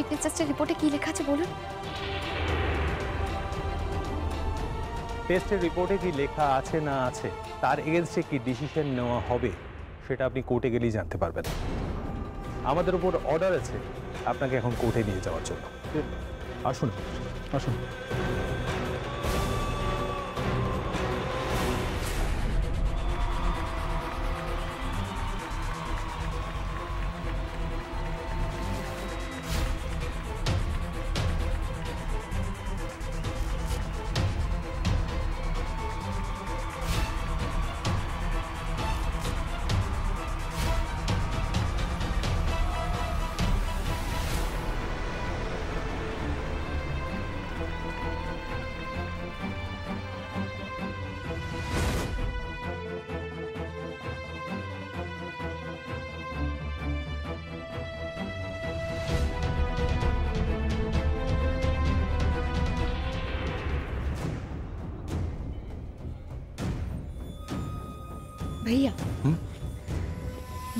Little টেস্টের রিপোর্টে কি লেখা আছে বলুন। টেস্টের রিপোর্টে কি লেখা আছে না আছে তার এগেনস্টে কি ডিসিশন নেওয়া হবে সেটা আপনি কোর্টে গেলেই জানতে পারবেন। আমাদের উপর অর্ডার আছে আপনাকে এখন কোর্টে নিয়ে যাওয়ার জন্য। আসুন আসুন। ভাইয়া,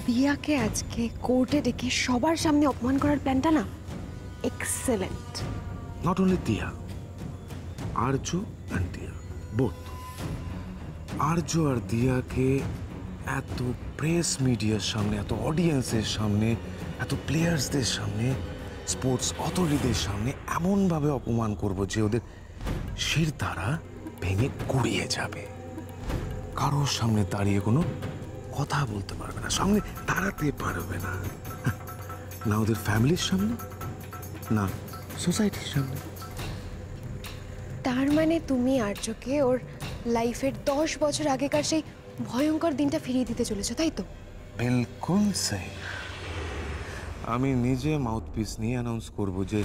দিয়াকে আজকে কোর্টে ডেকে সবার সামনে অপমান করার প্ল্যানটা না excellent. Not only Dia, Arju and Dia, both. Arju আর দিয়াকে এত প্রেস মিডিয়ার সামনে, এত অডিয়েন্সের সামনে, এত প্লেয়ার্সদের সামনে, স্পোর্টস অথরিটিদের সামনে এমনভাবে অপমান করব যে ওদের শির দ্বারা ভেঙে গুড়িয়ে যাবে। কারোর সামনে দাঁড়িয়ে কোনো কথা বলতে পারবে না, সামনে দাঁড়াতে পারবে না, না ওদের ফ্যামিলির সামনে, না সোসাইটির সামনে। তার মানে তুমি আর্যকে ওর লাইফের 10 বছর আগেকার সেই ভয়ঙ্কর দিনটা ফিরিয়ে দিতে চলেছো, তাই তো? বিলকুল সেই। আমি নিজে মাউথপিস নিয়ে অ্যানাউন্স করব যে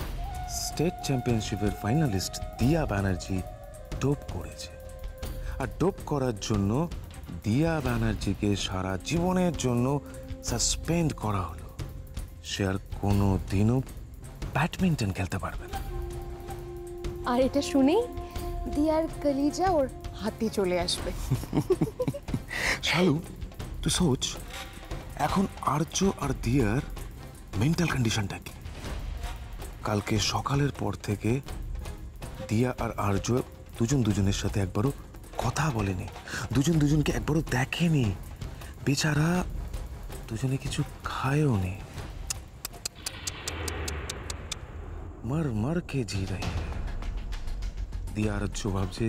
স্টেট চ্যাম্পিয়নশিপের ফাইনালিস্ট দিয়া ব্যানার্জি ডোপ করেছে, আর ডোপ করার জন্য দিয়া ব্যানার্জিকে সারা জীবনের জন্য সাসপেন্ড করা হলো। সে আর কোনো দিনও ব্যাডমিন্টন খেলতে পারবে না। আর এটা শুনেই দিয়ার কলিজা ওর হাতে চলে আসবে। শালু, তুই সোচ এখন আর্য আর দিয়ার মেন্টাল কন্ডিশনটা কি? কালকে সকালের পর থেকে দিয়া আর আর্য দুজন দুজনের সাথে একবারও কথা বলেনি, দুজন দুজনকে একবারও দেখেনি, বেচারা দুজনে কিছু খায়ও নি। মর মর কে জি রही है। দিয়া আর আর্য ভাবছে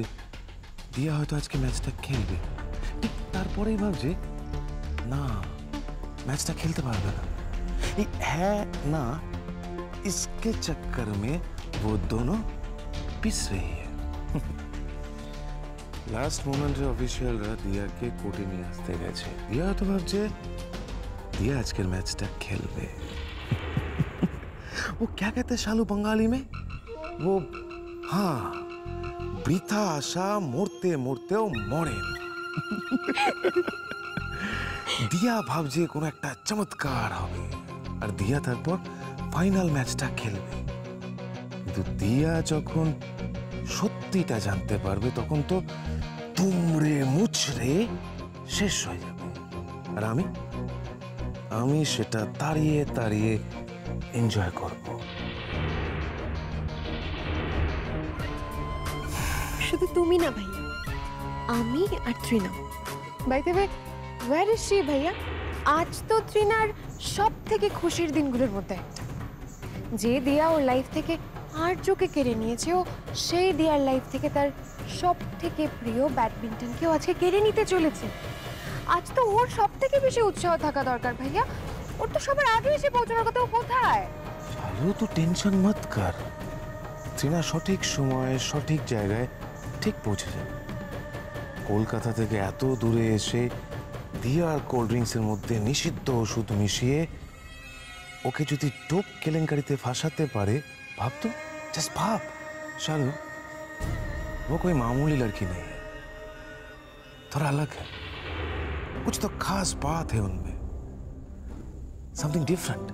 দিয়া হয়তো আজকে ম্যাচটা খেলবে, ঠিক তারপরেই ভাবছে না ম্যাচটা খেলতে পারবে না। এই হ্যাঁ না इसके चक्कर में वो दोनों पिस रही है। लास्ट मोमेंटे অফিশিয়ালরা দিয়াকে কোর্টে নিয়ে আসতে গেছে। দিয়া তো ভাবছে दिया आजकल मैचটা খেলবে। वो क्या कहते हैं शालू बंगाली में, वो हाँ বৃথা আশা মরতে মরতেও মরে না। দিয়া ভাবছে কোনো একটা চমৎকার হবে আর দিয়া তারপর ফাইনাল ম্যাচটা খেলবে। কিন্তু দিয়া যখন সত্যিটা জানতে পারবে তখন তো তুমড়ে মুচড়ে শেষ হয়ে যাবে। আর আমি সেটা তাড়িয়ে তাড়িয়ে এনজয় করব। শুধু তুমি না ভাইয়া, আমি আর Trina. By the way, where is she ভাইয়া? আজ তো ত্রিনার সব থেকে খুশির দিনগুলোর মধ্যে একটা। যে দিয়া ওর লাইফ থেকে আর্যকে কেড়ে নিয়েছে, ও সেই দিয়ার লাইফ থেকে তার সব থেকে প্রিয় ব্যাডমিন্টনকেও আজকে কেড়ে নিতে চলেছে। আজ তো ওর সব থেকে বেশি উৎসাহ থাকা দরকার ভাইয়া। ওর তো সবার আগে এসে পৌঁছানোর কথা। ও কোথায়? শালু তো টেনশন মত কর, ত্রিনা সঠিক সময়ে সঠিক জায়গায় ঠিক পৌঁছে যাবে। কলকাতা থেকে এত দূরে এসে দিয়া আর কোল্ড ড্রিঙ্কসের মধ্যে নিষিদ্ধ ওষুধ মিশিয়ে ওকে যদি ডোপ কেলেঙ্কারিতে ফাঁসাতে পারে, ভাবতো জাস্ট ভাব शालू, वो कोई मामूली लड़की नहीं है, थोड़ा अलग है, कुछ तो खास बात है उनमें, समथिंग डिफरेंट।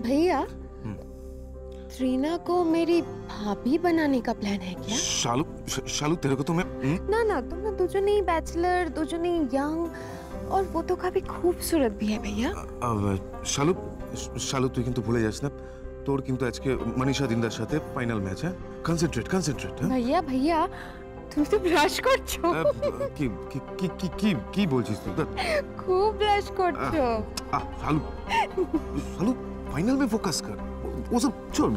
भैया, त्रीना को मेरी भाभी बनाने का प्लान है क्या? शालू शालू तेरे को तो मैं ना ना, तुम दुजनी बैचलर, दुजनी यंग, और वो तो काफी खूबसूरत भी है भैया। শালু শালু তুই কিন্তু ভুলে যাস না, তোর কিন্তু আজকে মনীষা দিনদার সাথে ফাইনাল ম্যাচ। হ্যাঁ, কনসেন্ট্রেট কনসেন্ট্রেট। भैया भैया তুমি তো ব্লাশ করছো। কি কি কি কি কি কি বলছিস তুই? খুব ব্লাশ করছো। শালু শালু फाइनल में फोकस कर, वो सब छोड़।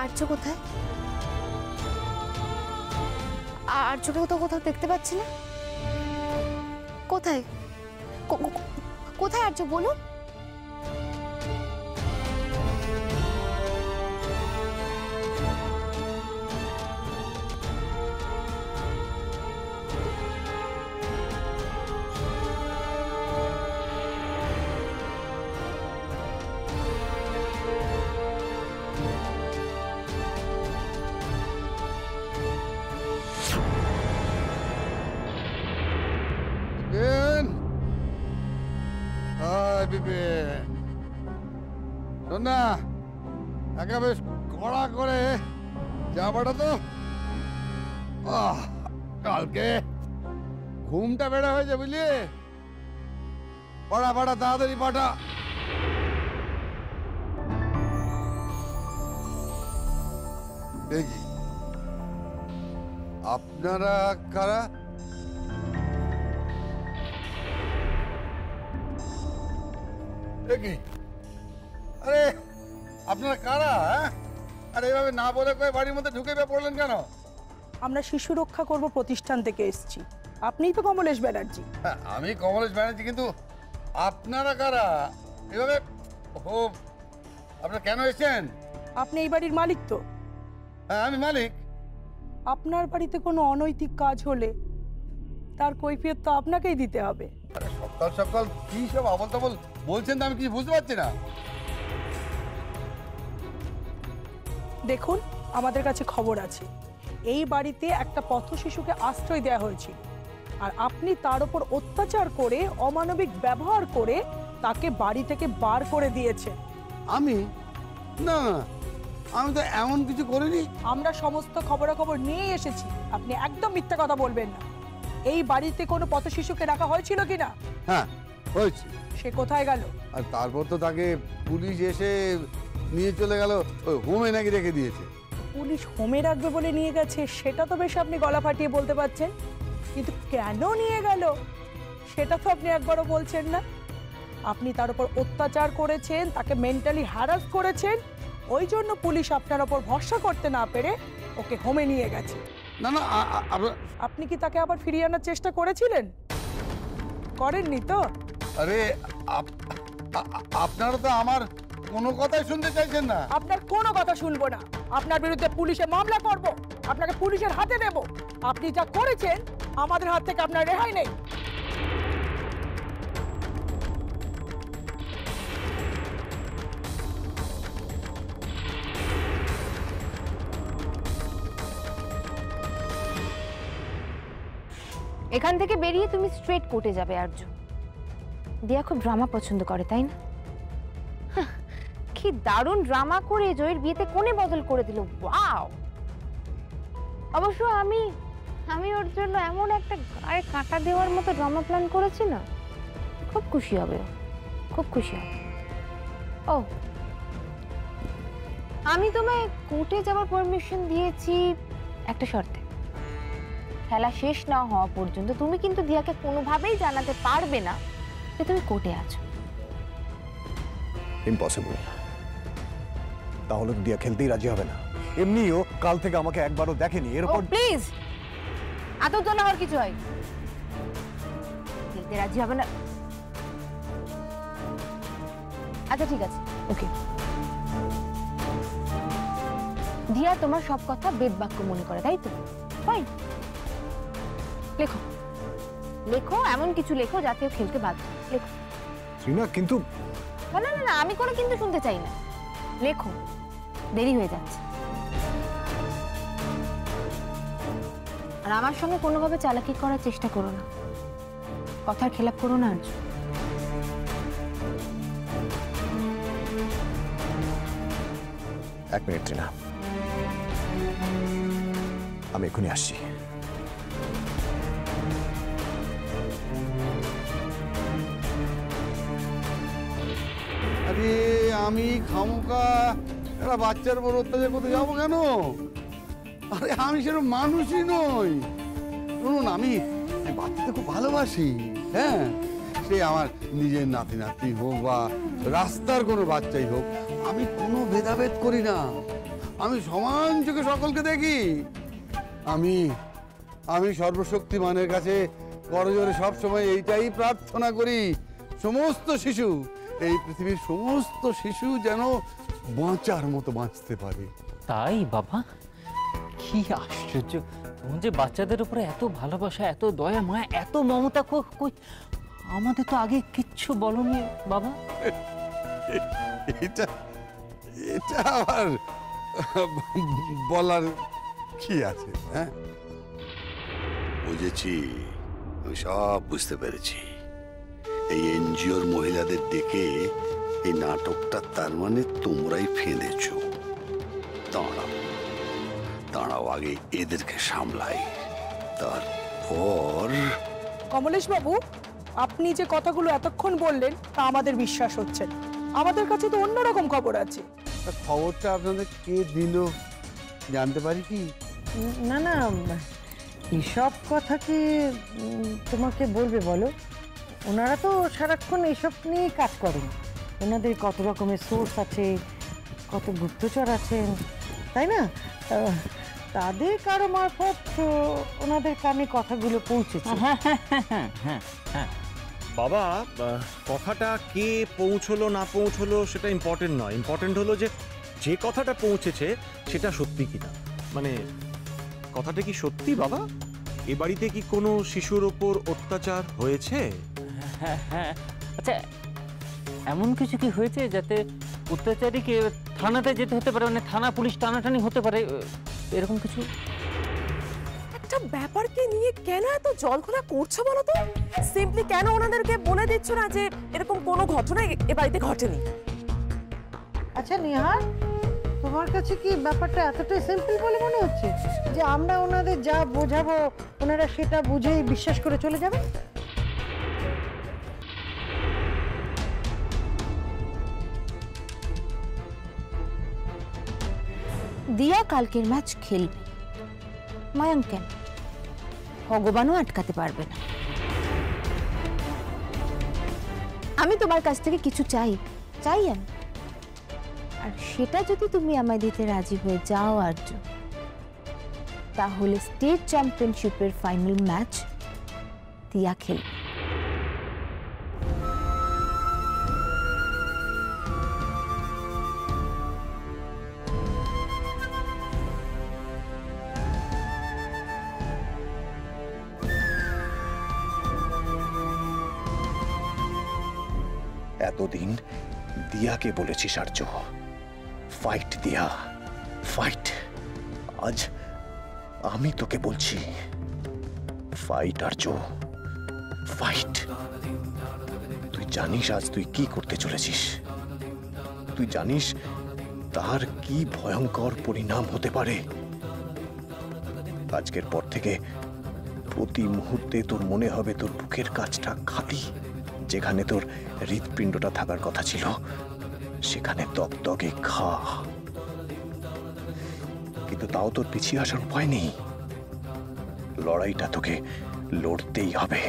আর্য কোথায়? আর্যকে তো কোথাও দেখতে পাচ্ছি না। কোথায় কোথায় আর্য বলুন? শোন না, একা বেশ কড়া করে যাবাটা তো কালকে ঘুমটা বেড়া হয়েছে বুঝলি। পড়া পড়া তাড়াতাড়ি পাঠা। দেখি আপনারা কারা? দেখি আরে আপনারা কারা? আরে এভাবে না বলে কয়ে বাড়ির মধ্যে ঢুকে পড়লেন কেন? আমরা শিশু রক্ষা করব প্রতিষ্ঠান থেকে এসেছি। আপনিই তো কমলেশ ব্যানার্জি। হ্যাঁ, আমি কমলেশ ব্যানার্জি, কিন্তু আপনারা কারা? এভাবে ও আপনারা কেন এসেছেন? আপনি এই বাড়ির মালিক তো? হ্যাঁ, আমি মালিক। আপনার বাড়িতে কোনো অনৈতিক কাজ হলে তার কৈফিয়ত তো আপনাকেই দিতে হবে। আরে সকাল সকাল কি সব আবল তাবল বলছেন তো আমি কি বুঝতে পারছি না। দেখুন, আমাদের কাছে খবর আছে এই বাড়িতে একটা পথ শিশুকে আশ্রয় দেওয়া হয়েছিল, আর আপনি তার উপর অত্যাচার করে অমানবিক ব্যবহার করে তাকে বাড়ি থেকে বার করে দিয়েছেন। আমি না, আমি তো এমন কিছু করিনি। আমরা সমস্ত খবরাখবর নিয়ে এসেছি, আপনি একদম মিথ্যা কথা বলবেন না। এই বাড়িতে কোনো পথ শিশুকে রাখা হয়েছিল কিনা? হ্যাঁ, হয়েছে। সে কোথায় গেল? আর তারপর তো তাকে পুলিশ এসে নিয়ে চলে গেল, ওই হোমে নাকি রেখে দিয়েছে। পুলিশ হোমে রাখবে বলে নিয়ে গেছে সেটা তো বেশ আপনি গলা ফাটিয়ে বলতে পারছেন, কিন্তু কেন নিয়ে গেল সেটা তো আপনি একবারও বলছেন না। আপনি তার উপর অত্যাচার করেছেন, তাকে মেন্টালি হ্যারাস করেছেন, ওই জন্য পুলিশ আপনার উপর ভরসা করতে না পেরে ওকে হোমে নিয়ে গেছে। না না, আপনি কি তাকে আবার ফিরিয়ে আনার চেষ্টা করেছিলেন? করেননি তো? আরে আপনারা তো আমার কোনো কথাই শুনতে চাইছেন না। আপনার কোনো কথা শুনবো না। আপনার বিরুদ্ধে পুলিশে মামলা করব, আপনাকে পুলিশের হাতে দেব। আপনি যা করেছেন আমাদের হাত থেকে আপনার রেহাই নেই। এখান থেকে বেরিয়ে তুমি স্ট্রেট কোর্টে যাবে আর্য। দিয়া খুব ড্রামা পছন্দ করে, তাই না? কি দারুণ ড্রামা করে জয়ের বিয়েতে কোণে বদল করে দিল। ওয়াও! অবশ্য আমি ওর জন্য এমন একটা গায়ে কাঁটা দেওয়ার মতো ড্রামা প্ল্যান করেছি না, খুব খুশি হবে, খুব খুশি হবে। ও, আমি তোমায় কোর্টে যাওয়ার পারমিশন দিয়েছি একটা শর্তে। খেলা শেষ না হওয়া পর্যন্ত তুমি কিন্তু দিয়াকে কোনোভাবেই জানাতে পারবে না যে তুমি কোর্টে আছো। ইম্পসিবল। তাহলে তো দিয়া খেলতেই রাজি হবে না। এমনিও কাল থেকে আমাকে একবারও দেখেনি, এরপর প্লিজ এত তো না হওয়ার কিছু হয়। খেলতে রাজি হবে না? আচ্ছা ঠিক আছে, ওকে। দিয়া তোমার সব কথা বেদবাক্য মনে করে, তাই তো? ফাইন, লেখো লেখো, এমন কিছু লেখো যাতে খেলতে বাধ্য। লেখো। শ্রীনা, কিন্তু না না না, আমি কোনো কিন্তু শুনতে চাই না। লেখো, দেরি হয়ে যাচ্ছে। আমার সঙ্গে কোনোভাবে চালাকি করার চেষ্টা করো না, কথার খেলাপ করো না আর্য। এক মিনিট ত্রিনা, আমি এক্ষুনি আসছি। আরে আমি খামোকা একটা বাচ্চার উপর অত্যাচার করতে যাবো কেন? আরে আমি সেরকম মানুষই নই। শুনুন, আমি বাচ্চাদের খুব ভালোবাসি। হ্যাঁ, সে আমার নিজের নাতি নাতনি হোক বা রাস্তার কোনো বাচ্চাই হোক, আমি কোনো ভেদাভেদ করি না। আমি সমান চোখে সকলকে দেখি। আমি আমি সর্বশক্তিমানের কাছে করজোরে সবসময় এইটাই প্রার্থনা করি, সমস্ত শিশু, এই পৃথিবীর সমস্ত শিশু যেন বাঁচার মতো বাঁচতে পারে। তাই বাবা, কি আশ্চর্য! তোমার যে বাচ্চাদের উপরে এত ভালোবাসা, এত দয়া মায়া, এত মমতা, কই আমাদের তো আগে কিচ্ছু বলনি বাবা। এটা এটা আবার বলার কি আছে? হ্যাঁ, বুঝেছি, আমি সব বুঝতে পেরেছি। এই এনজিওর মহিলাদের ডেকে এই নাটকটা তার মানে তোমরাই ফেঁদেছ। দাঁড়াও দাঁড়াও, আগে এদেরকে সামলাই, তারপর। কমলেশ বাবু, আপনি যে কথাগুলো এতক্ষণ বললেন তা আমাদের বিশ্বাস হচ্ছে না। আমাদের কাছে তো অন্যরকম খবর আছে। তা খবরটা আপনাদের কে দিল জানতে পারি কি? না না, এসব কথা কি তোমাকে বলবে বলো? ওনারা তো সারাক্ষণ এসব নিয়েই কাজ করেন। ওনাদের কত রকমের সোর্স আছে, কত গুপ্তচর আছেন, তাই না? তাদের কারো মারফত ওনাদের কানে কথাগুলো পৌঁছেছে। হ্যাঁ, বাবা, কথাটা কে পৌঁছলো না পৌঁছলো সেটা ইম্পর্টেন্ট নয়। ইম্পর্টেন্ট হলো যে যে কথাটা পৌঁছেছে সেটা সত্যি কিনা। মানে কথাটা কি সত্যি বাবা? এ বাড়িতে কি কোনো শিশুর ওপর অত্যাচার হয়েছে? হ্যাঁ। আচ্ছা, এমন কিছু কি হয়েছে যাতে অত্যাচারীকে থানাতে যেতে হতে পারে, মানে থানা পুলিশ টানাটানি হতে পারে, এরকম কিছু? একটা ব্যাপারকে নিয়ে কেন এত জলঘোলা করছো বলো তো? সিম্পলি কেন ওনাদেরকে বলে দিচ্ছ না যে এরকম কোনো ঘটনা এ বাড়িতে ঘটেনি? আচ্ছা নিহার, তোমার কাছে কি ব্যাপারটা এতটাই সিম্পল বলে মনে হচ্ছে যে আমরা ওনাদের যা বোঝাবো ওনারা সেটা বুঝেই বিশ্বাস করে চলে যাবে? দিয়া কালকের ম্যাচ খেলবে, মায়াঙ্ক কেন, ভগবানও আটকাতে পারবে না। আমি তোমার কাছ থেকে কিছু চাই আমি, আর সেটা যদি তুমি আমায় দিতে রাজি হয়ে যাও আর্য, তাহলে স্টেট চ্যাম্পিয়নশিপের ফাইনাল ম্যাচ দিয়া খেলবে। এতদিন দিয়াকে বলেছিস আর্য, ফাইট দিয়া, ফাইট। আজ আমি তোকে বলছি, ফাইট আর্য, ফাইট। তুই জানিস আজ তুই কি করতে চলেছিস? তুই জানিস তার কি ভয়ঙ্কর পরিণাম হতে পারে? আজকের পর থেকে প্রতি মুহূর্তে তোর মনে হবে তোর বুকের কাজটা খালি। যেখানে তোর হৃৎপিণ্ডটা থাকার কথা ছিল সেখানে দগদগে ঘা। কিন্তু তাও তোর পিছিয়ে আসার উপায় নেই। লড়াইটা তোকে লড়তেই হবে।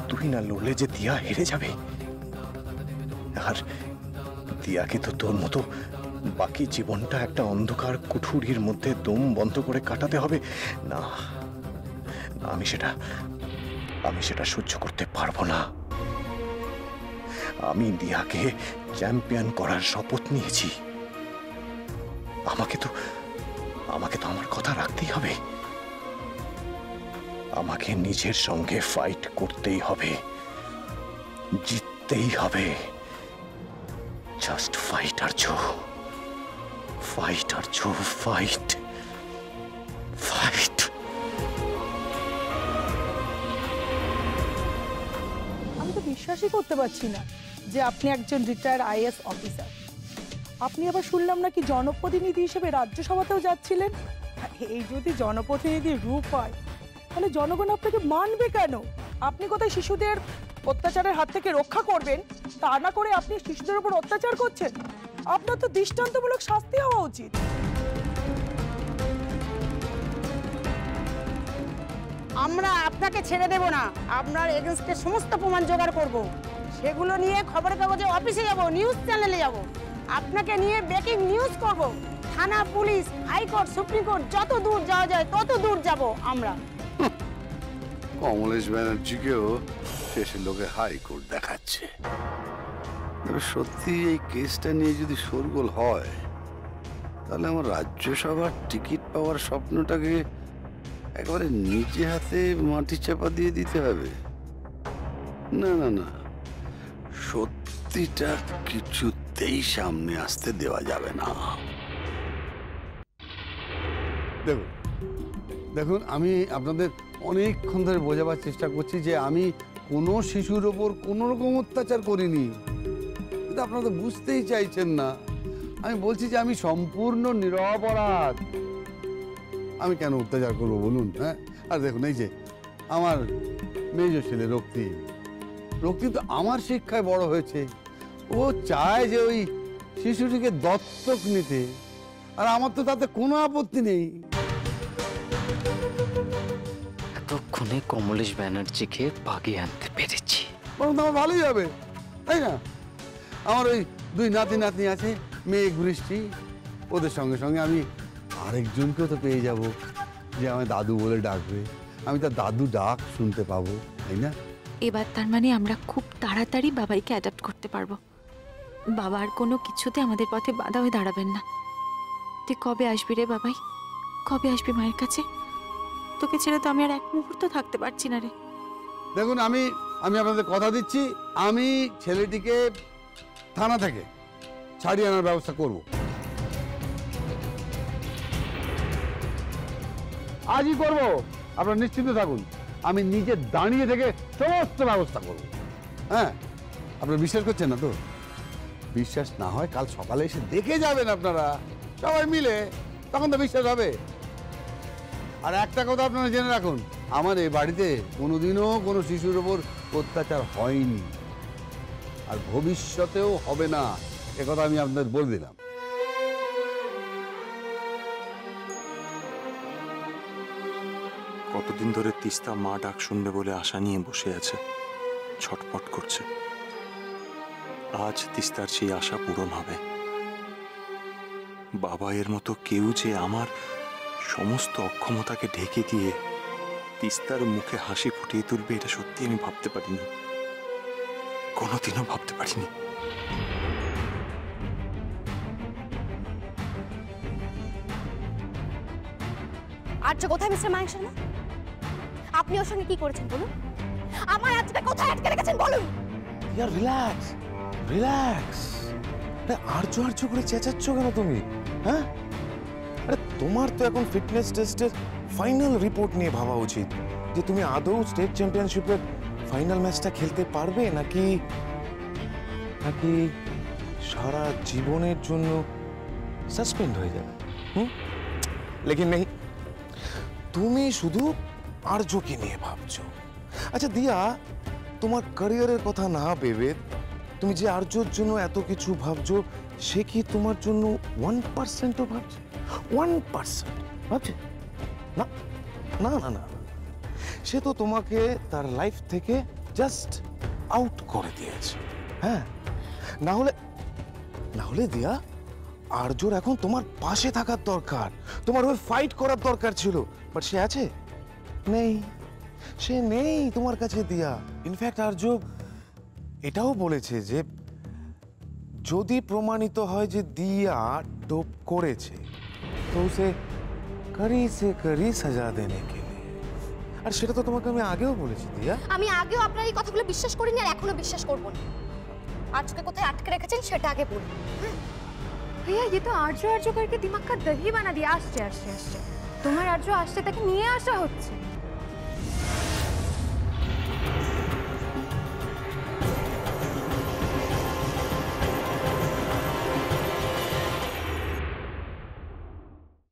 তুই না লড়লে যে দিয়া হেরে যাবে, আর দিয়াকে তো তোর মতো বাকি জীবনটা একটা অন্ধকার কুঠুরির মধ্যে দম বন্ধ করে কাটাতে হবে না। আমি সেটা সহ্য করতে পারবো না। আমি দিয়াকে চ্যাম্পিয়ন করার শপথ নিয়েছি। আমাকে তো আমার কথা রাখতেই হবে। আমাকে নিজের সঙ্গে ফাইট করতেই হবে, জিততেই হবে। জাস্ট ফাইট আর্য, ফাইট আর্য, ফাইট, ফাইট। আমি তো বিশ্বাসই করতে পারছি না যে আপনি একজন রিটায়ার্ড আইএএস অফিসার। আপনি আবার শুনলাম নাকি জনপ্রতিনিধি হিসেবে রাজ্যসভাতেও যাচ্ছিলেন। এই যদি জনপ্রতিনিধির রূপ হয় তাহলে জনগণ আপনাকে মানবে কেন? আপনি কোথায় শিশুদের অত্যাচারের হাত থেকে রক্ষা করবেন, তা না করে আপনি শিশুদের উপর অত্যাচার করছেন। আপনার তো দৃষ্টান্তমূলক শাস্তি হওয়া উচিত। আমরা আপনাকে ছেড়ে দেব না, আপনার এগেনস্টে সমস্ত প্রমাণ জোগাড় করব। সেগুলো নিয়ে খবরের কাগজে অফিসে যাব, নিউজ চ্যানেলে যাব, আপনাকে নিয়ে ব্রেকিং নিউজ করব। থানা, পুলিশ, হাইকোর্ট, সুপ্রিম কোর্ট, যত দূর যাওয়া যায় তত দূর যাব আমরা। কমলেশ ব্যানার্জিকেও শেষে লোকে হাইকোর্ট দেখাচ্ছে। তবে সত্যি এই কেসটা নিয়ে যদি শোরগোল হয় তাহলে আমার রাজ্যসভার টিকিট পাওয়ার স্বপ্নটাকে একেবারে নিজে হাতে মাটি চাপা দিয়ে দিতে হবে। না না না, সত্যিটা কিছুতেই সামনে আসতে দেওয়া যাবে না। দেখুন দেখুন, আমি আপনাদের অনেকক্ষণ ধরে বোঝাবার চেষ্টা করছি যে আমি কোনো শিশুর ওপর কোনো রকম অত্যাচার করিনি, কিন্তু আপনারা তো বুঝতেই চাইছেন না। আমি বলছি যে আমি সম্পূর্ণ নিরপরাধ। আমি কেন অত্যাচার করবো বলুন? হ্যাঁ, আর দেখুন এই যে আমার মেজ ছেলে রক্তি, রক্তি তো আমার শিক্ষায় বড় হয়েছে। ও চায় যে ওই শিশুটিকে দত্তক নিতে, আর আমার তো তাতে কোনো আপত্তি নেই। এতক্ষণে কমলেশ ব্যানার্জিকে বাগিয়ে আনতে পেরেছি। বরং তো আমার ভালোই হবে, তাই না? আমার ওই দুই নাতি নাতনি আছে, মেঘ বৃষ্টি, ওদের সঙ্গে সঙ্গে আমি আরেকজনকেও তো পেয়ে যাব যে আমায় দাদু বলে ডাকবে। আমি তার দাদু ডাক শুনতে পাবো, তাই না? এবার তার মানে আমরা খুব তাড়াতাড়ি বাবাইকে অ্যাডাপ্ট করতে পারবো। বাবার কোনো কিছুতে আমাদের পথে বাধা হয়ে দাঁড়াবেন না। তুই কবে আসবি রে বাবাই? কবে আসবি মায়ের কাছে? তোকে ছেড়ে তো আমি আর এক মুহূর্ত থাকতে পারছি না রে। দেখুন, আমি আপনাদের কথা দিচ্ছি, আমি ছেলেটিকে থানা থেকে ছাড়িয়ে আনার ব্যবস্থা করব। আজই করব, আপনারা নিশ্চিন্ত থাকুন। আমি নিজে দাঁড়িয়ে থেকে সমস্ত ব্যবস্থা করব। হ্যাঁ, আপনারা বিশ্বাস করছেন না তো? বিশ্বাস না হয় কাল সকালে এসে দেখে যাবেন আপনারা সবাই মিলে, তখন তো বিশ্বাস হবে। আর একটা কথা আপনারা জেনে রাখুন, আমার এই বাড়িতে কোনোদিনও কোনো শিশুর ওপর অত্যাচার হয়নি, আর ভবিষ্যতেও হবে না, একথা আমি আপনাদের বলে দিলাম। কতদিন ধরে তিস্তা মা ডাক শুনবে বলে আশা নিয়ে বসে আছে, ছটফট করছে। আজ তিস্তার সেই আশা পূরণ হবে। বাবা এর মতো কেউ যে আমার সমস্ত অক্ষমতাকে ঢেকে দিয়ে তিস্তার মুখে হাসি ফুটিয়ে তুলবে, এটা সত্যি আমি ভাবতে পারিনি, কোনোদিনও ভাবতে পারিনি। আর্য কোথায় মিস্টার মায়ের শর্মা? আপনি ওর সঙ্গে কি করেছেন বলুন? আমার আর্যটা কোথায় আটকে রেখেছেন বলুন? ইয়ার রিল্যাক্স রিল্যাক্স। আরে আর্য আর্য করে চেঁচাচ্ছ কেন তুমি? হ্যাঁ, আরে তোমার তো এখন ফিটনেস টেস্টের ফাইনাল রিপোর্ট নিয়ে ভাবা উচিত যে তুমি আদৌ স্টেট চ্যাম্পিয়নশিপের ফাইনাল ম্যাচটা খেলতে পারবে নাকি নাকি সারা জীবনের জন্য সাসপেন্ড হয়ে যাবে। লেকিন নেই, তুমি শুধু আর্যকে নিয়ে ভাবছো। আচ্ছা দিয়া, তোমার ক্যারিয়ারের কথা না ভেবে তুমি যে আর্যর জন্য এত কিছু ভাবছো, সে কি তোমার জন্য 1%ও ভাবছে? 1% ভাবছে না? না না না, সে তো তোমাকে তার লাইফ থেকে জাস্ট আউট করে দিয়েছে। হ্যাঁ, না হলে দিয়া আর্যর এখন তোমার পাশে থাকার দরকার, তোমার হয়ে ফাইট করার দরকার ছিল, বাট সে আছে? নেই, সে নেই তোমার কাছে দিয়া। ইনফ্যাক্ট আর্য এটাও বলেছে যে যদি প্রমাণিত হয় যে দিয়া ডোপ করেছে তো উসে করি সে করি সাজা দেনে কে লিয়ে। আর সেটা তো তোমাকে আমি আগেও বলেছি দিয়া। আমি আগেও আপনার এই কথাগুলো বিশ্বাস করিনি আর এখনো বিশ্বাস করব না। আজকে কোথায় আটকে রেখেছেন সেটা আগে বলুন। भैया ये तो आर्जो आर्जो करके दिमाग का दही बना दिया। আসছে আসছে আসছে তোমার আর্জো আসছে, তাকে নিয়ে আসা হচ্ছে।